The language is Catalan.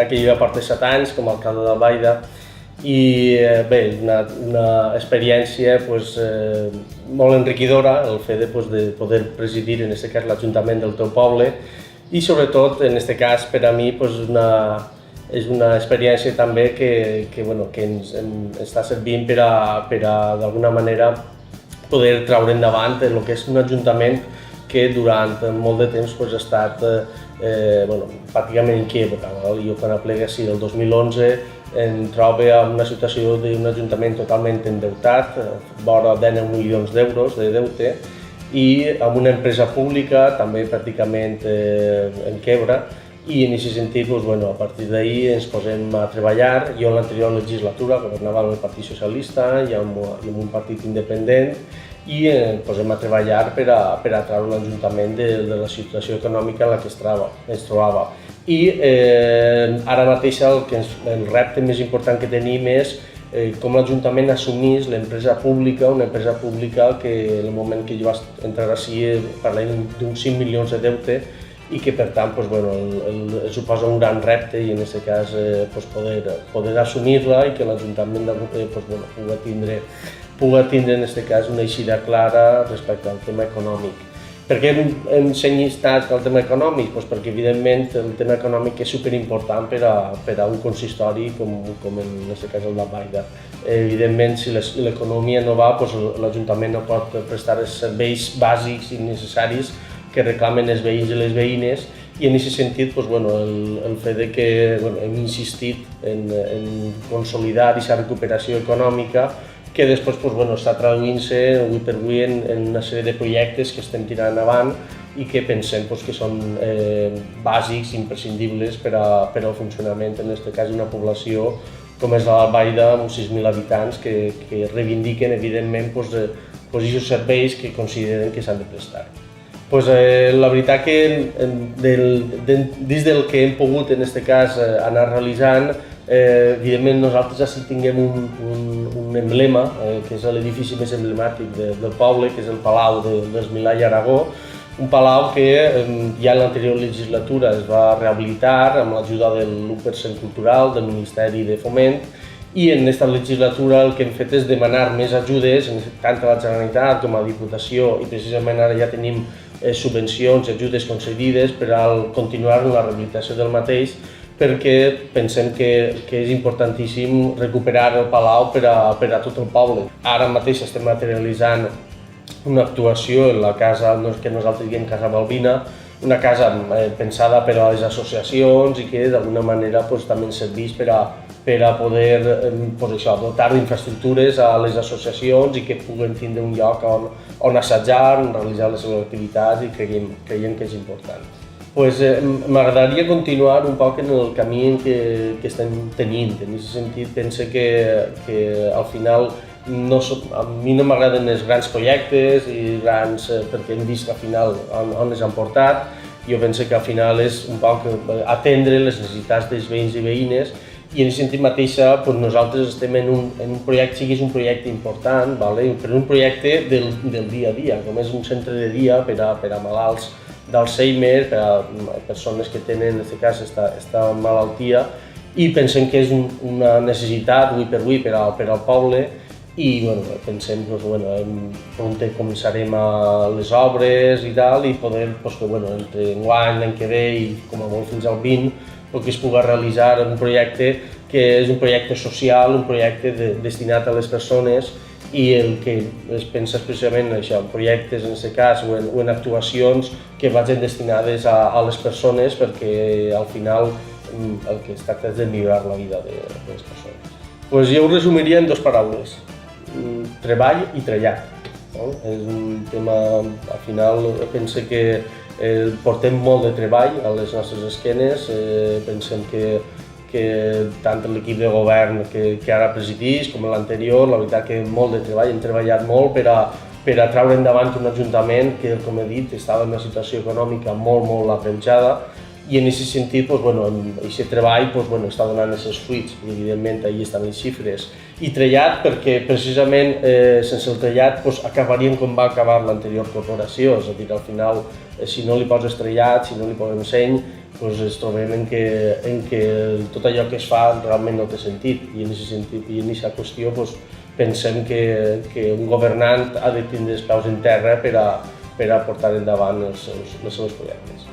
veritat que jo ja porto 7 anys com a alcalde d'Albaida i bé, una experiència molt enriquidora el fet de poder presidir en aquest cas l'Ajuntament del teu poble i sobretot en aquest cas per a mi és una experiència també que ens està servint per a d'alguna manera poder treure endavant el que és un ajuntament que durant molt de temps ha estat pràcticament en quiebra. Jo quan aplega el 2011 em trobo en una situació d'un ajuntament totalment endeutat, vora 19 milions d'euros de deute, i amb una empresa pública també pràcticament en quiebra, i en aquest sentit, a partir d'ahir ens posem a treballar. Jo en l'anterior legislatura governava amb el Partit Socialista i amb un partit independent i ens posem a treballar per a treure l'Ajuntament de la situació econòmica en la que es trobava. I ara mateix el repte més important que tenim és com l'Ajuntament assumís l'empresa pública, una empresa pública que en el moment que jo vaig entrar així parlem d'uns 5 milions de deute i que per tant suposa un gran repte i en aquest cas poder assumir-la i que l'Ajuntament pugui tindre en aquest cas una eixida clara respecte al tema econòmic. Per què hem senyistat el tema econòmic? Perquè evidentment el tema econòmic és superimportant per a un consistori com en aquest cas el d'Albaida. Evidentment si l'economia no va, l'Ajuntament no pot prestar els serveis bàsics i necessaris que reclamen els veïns i les veïnes i en aquest sentit el fet que hem insistit en consolidar aquesta recuperació econòmica que després està traduint-se avui per avui en una sèrie de projectes que estem tirant avant i que pensem que són bàsics, imprescindibles per al funcionament, en aquest cas, d'una població com és l'Albaida, amb uns 6.000 habitants que reivindiquen evidentment aquests serveis que consideren que s'han de prestar. La veritat que dins del que hem pogut en aquest cas anar realitzant, evidentment nosaltres ja tinguem un emblema, que és l'edifici més emblemàtic del poble, que és el Palau dels Milà i Aragó, un palau que ja en l'anterior legislatura es va rehabilitar amb l'ajuda de l'1% cultural del Ministeri de Foment i en aquesta legislatura el que hem fet és demanar més ajudes, tant a la Generalitat com a la Diputació, i precisament ara ja tenim subvencions i ajudes concedides per a continuar la rehabilitació del mateix, perquè pensem que és importantíssim recuperar el palau per a tot el poble. Ara mateix estem materialitzant una actuació en la casa que nosaltres diem Casa Balbina, una casa pensada per a les associacions i que d'alguna manera també ens serveix per a poder dotar d'infraestructures a les associacions i que puguen tindre un lloc on assajar, on realitzar les seves activitats i creiem que és important. M'agradaria continuar un poc en el camí que estem tenint. En aquest sentit, penso que al final a mi no m'agraden els grans projectes perquè hem vist al final on les han portat. Jo penso que al final és un poc atendre les necessitats dels veïns i veïnes i en aquest sentit mateix nosaltres estem en un projecte, sigui un projecte important, però un projecte del dia a dia, com és un centre de dia per a malalts d'Alzheimer, per a persones que tenen en aquest cas aquesta malaltia i pensem que és una necessitat avui per avui per al poble i pensem que començarem les obres i tal i poder entre enguany, l'any que ve i com a molt fins al 20 que es pugui realitzar un projecte que és un projecte social, un projecte destinat a les persones i el que es pensa precisament en projectes en aquest cas o en actuacions que vagin destinades a les persones perquè al final el que es tracta és de millorar la vida de les persones. Jo ho resumiria en 2 paraules, treball i trellat. És un tema, al final penso que portem molt de treball a les nostres esquenes, pensem que tant l'equip de govern que ara presidís com l'anterior, la veritat que molt de treball, hem treballat molt per a treure endavant un ajuntament que, com he dit, estava en una situació econòmica molt aprenjada i en aquest sentit, aquest treball està donant els seus fruits i evidentment allà estan les xifres i trellat perquè precisament sense el trellat acabarien com va acabar l'anterior corporació, és a dir, al final si no li poses trellat, si no li posem seny, ens trobem en que tot allò que es fa realment no té sentit i en aquest sentit i en aquesta qüestió pensem que un governant ha de tindre els peus en terra per a portar endavant els seus projectes.